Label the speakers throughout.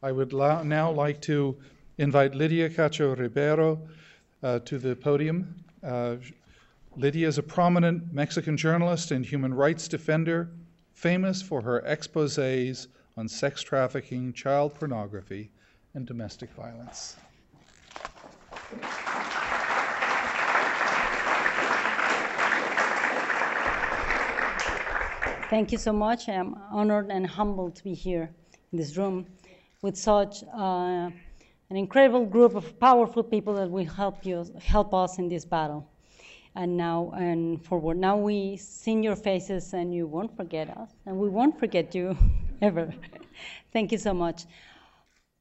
Speaker 1: I would now like to invite Lydia Cachao Ribeiro to the podium. Lydia is a prominent Mexican journalist and human rights defender, famous for her exposés on sex trafficking, child pornography, and domestic violence.
Speaker 2: Thank you so much. I'm honored and humbled to be here in this room with such an incredible group of powerful people that will help us in this battle. And now and forward. Now we sing your faces and you won't forget us, and we won't forget you ever. Thank you so much.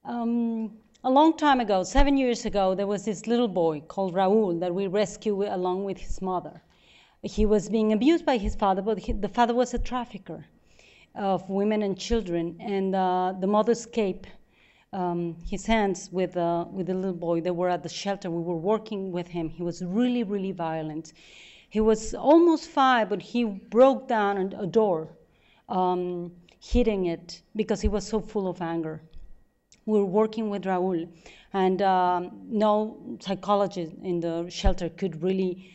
Speaker 2: A long time ago, 7 years ago, there was this little boy called Raul that we rescued along with his mother. He was being abused by his father, but the father was a trafficker of women and children, and the mother escaped his hands with the little boy. They were at the shelter. We were working with him. He was really, really violent. He was almost 5, but he broke down a door, hitting it because he was so full of anger. We were working with Raul, and no psychologist in the shelter could really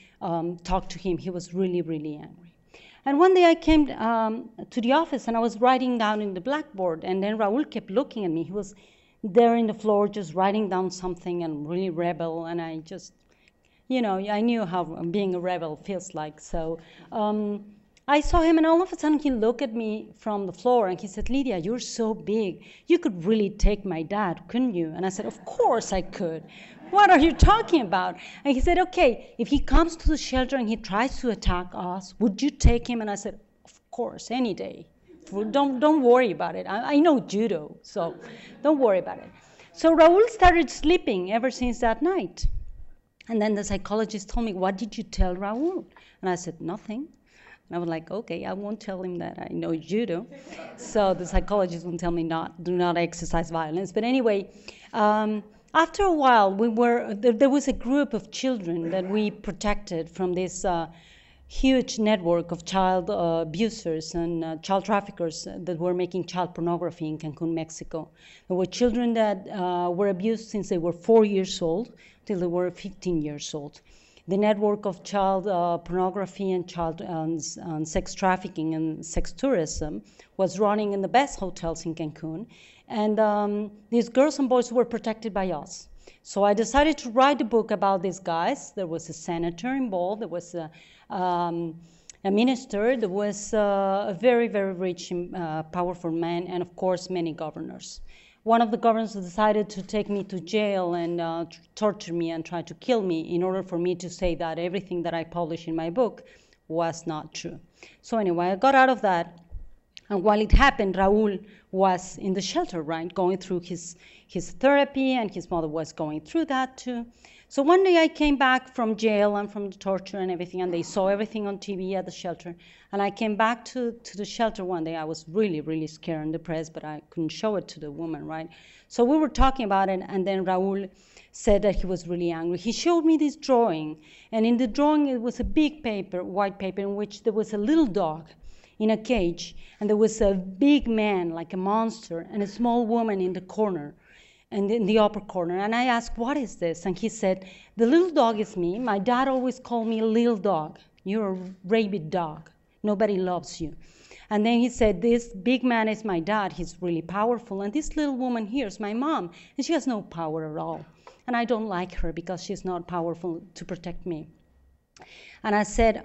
Speaker 2: talk to him. He was really, really angry. And one day I came to the office, and I was writing down in the blackboard, and then Raul kept looking at me. He was there in the floor just writing down something and really rebel, and I just, I knew how being a rebel feels like. So I saw him, and all of a sudden he looked at me from the floor, and he said, "Lydia, you're so big. You could really take my dad, couldn't you?" And I said, "Of course I could. What are you talking about?" And he said, "Okay, if he comes to the shelter and he tries to attack us, would you take him?" And I said, "Of course, any day. Don't worry about it. I know judo, so don't worry about it." So Raul started sleeping ever since that night. And then the psychologist told me, "What did you tell Raul?" And I said, "Nothing." And I was like, "Okay, I won't tell him that I know judo." So the psychologist would tell me do not exercise violence. But anyway, after a while, there was a group of children that we protected from this huge network of child abusers and child traffickers that were making child pornography in Cancun, Mexico. There were children that were abused since they were 4 years old till they were 15 years old. The network of child pornography and child sex trafficking and sex tourism was running in the best hotels in Cancun. And these girls and boys were protected by us. So I decided to write a book about these guys. There was a senator involved. There was a minister. There was a very, very rich and powerful man, and of course, many governors. One of the governors decided to take me to jail and torture me and try to kill me in order for me to say that everything that I published in my book was not true. So anyway, I got out of that. And while it happened, Raul was in the shelter, right, going through his therapy, and his mother was going through that too. So one day I came back from jail and from the torture and everything, and they saw everything on TV at the shelter. And I came back to the shelter one day. I was really, really scared and depressed, but I couldn't show it to the woman, right? So we were talking about it, and then Raul said that he was really angry. He showed me this drawing, and in the drawing it was a big paper, white paper, in which there was a little dog in a cage, and there was a big man, like a monster, and a small woman in the corner, and in the upper corner. And I asked, "What is this?" And he said, "The little dog is me. My dad always called me little dog. You're a rabid dog. Nobody loves you." And then he said, "This big man is my dad. He's really powerful. And this little woman here is my mom, and she has no power at all. And I don't like her because she's not powerful to protect me." And I said,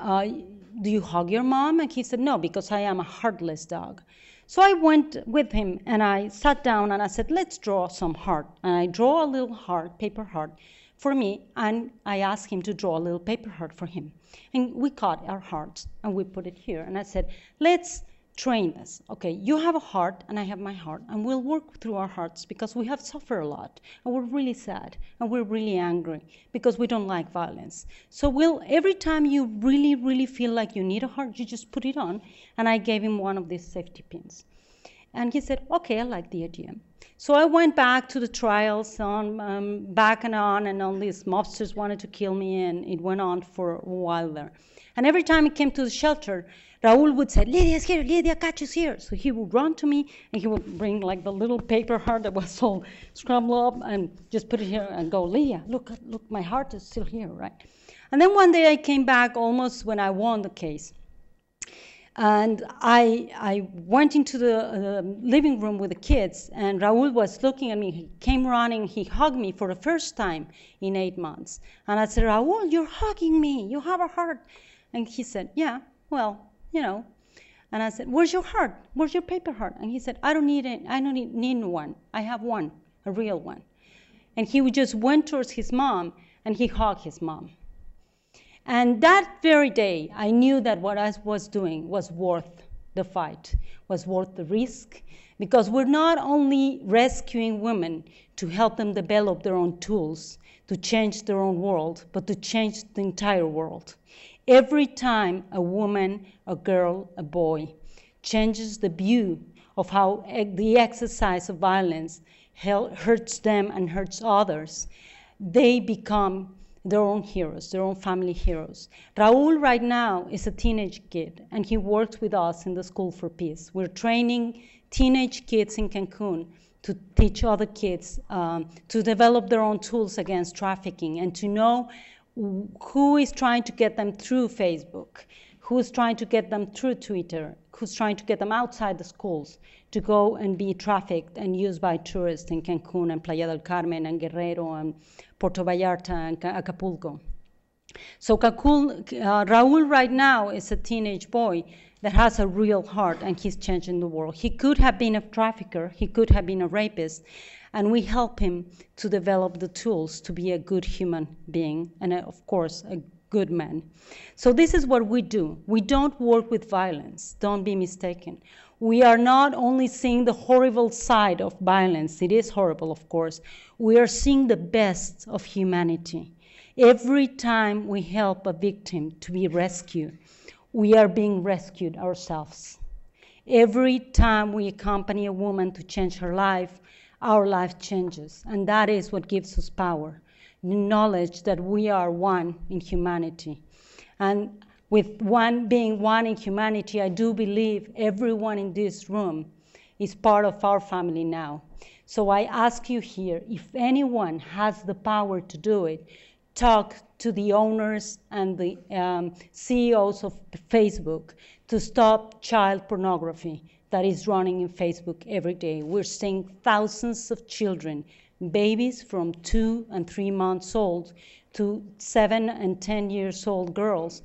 Speaker 2: "Do you hug your mom?" And he said, "No, because I am a heartless dog." So I went with him, and I sat down, and I said, "Let's draw some heart." And I draw a little heart, paper heart, for me, and I asked him to draw a little paper heart for him. And we cut our hearts, and we put it here. And I said, "Let's train this. Okay, you have a heart, and I have my heart, and we'll work through our hearts because we have suffered a lot, and we're really sad, and we're really angry because we don't like violence. So every time you really, really feel like you need a heart, you just put it on." And I gave him one of these safety pins. And he said, okay, I like the idea. So I went back to the trials on back and on these mobsters wanted to kill me, and it went on for a while there. And every time he came to the shelter, Raul would say, Lydia's here, Lydia Cachao's here. So he would run to me, and he would bring like the little paper heart that was all scrambled up and just put it here and go, Lydia, look, my heart is still here, right? And then one day I came back almost when I won the case. And I went into the living room with the kids, and Raul was looking at me. He came running, he hugged me for the first time in 8 months. And I said, Raul, you're hugging me, you have a heart. And he said, yeah, well, you know. And I said, where's your heart? Where's your paper heart? And he said, I don't need one. I have one, a real one. And he just went towards his mom, and he hugged his mom. And that very day, I knew that what I was doing was worth the fight, was worth the risk, because we're not only rescuing women to help them develop their own tools, to change their own world, but to change the entire world. Every time a woman, a girl, a boy changes the view of how the exercise of violence hurts them and hurts others, they become their own heroes, their own family heroes. Raul right now is a teenage kid, and he works with us in the School for Peace. We're training teenage kids in Cancun to teach other kids to develop their own tools against trafficking and to know who is trying to get them through Facebook, who's trying to get them through Twitter, who's trying to get them outside the schools to go and be trafficked and used by tourists in Cancun and Playa del Carmen and Guerrero and Puerto Vallarta and Acapulco. So Raul right now is a teenage boy that has a real heart, and he's changing the world. He could have been a trafficker, he could have been a rapist, and we help him to develop the tools to be a good human being and, of course, a good man. So this is what we do. We don't work with violence, don't be mistaken. We are not only seeing the horrible side of violence, it is horrible, of course, we are seeing the best of humanity. Every time we help a victim to be rescued, we are being rescued ourselves. Every time we accompany a woman to change her life, our life changes, and that is what gives us power, the knowledge that we are one in humanity. And with being one in humanity, I do believe everyone in this room is part of our family now. So I ask you here, if anyone has the power to do it, talk to the owners and the CEOs of Facebook to stop child pornography that is running in Facebook every day. We're seeing thousands of children, babies from 2 and 3 months old to 7 and 10 years old girls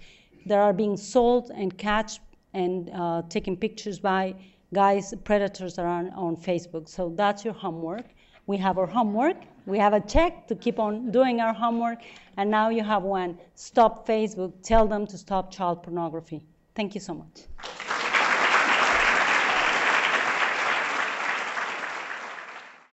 Speaker 2: that are being sold and catched and taken pictures by guys, predators that are on Facebook. So that's your homework. We have our homework. We have a check to keep on doing our homework. And now you have one. Stop Facebook. Tell them to stop child pornography. Thank you so much.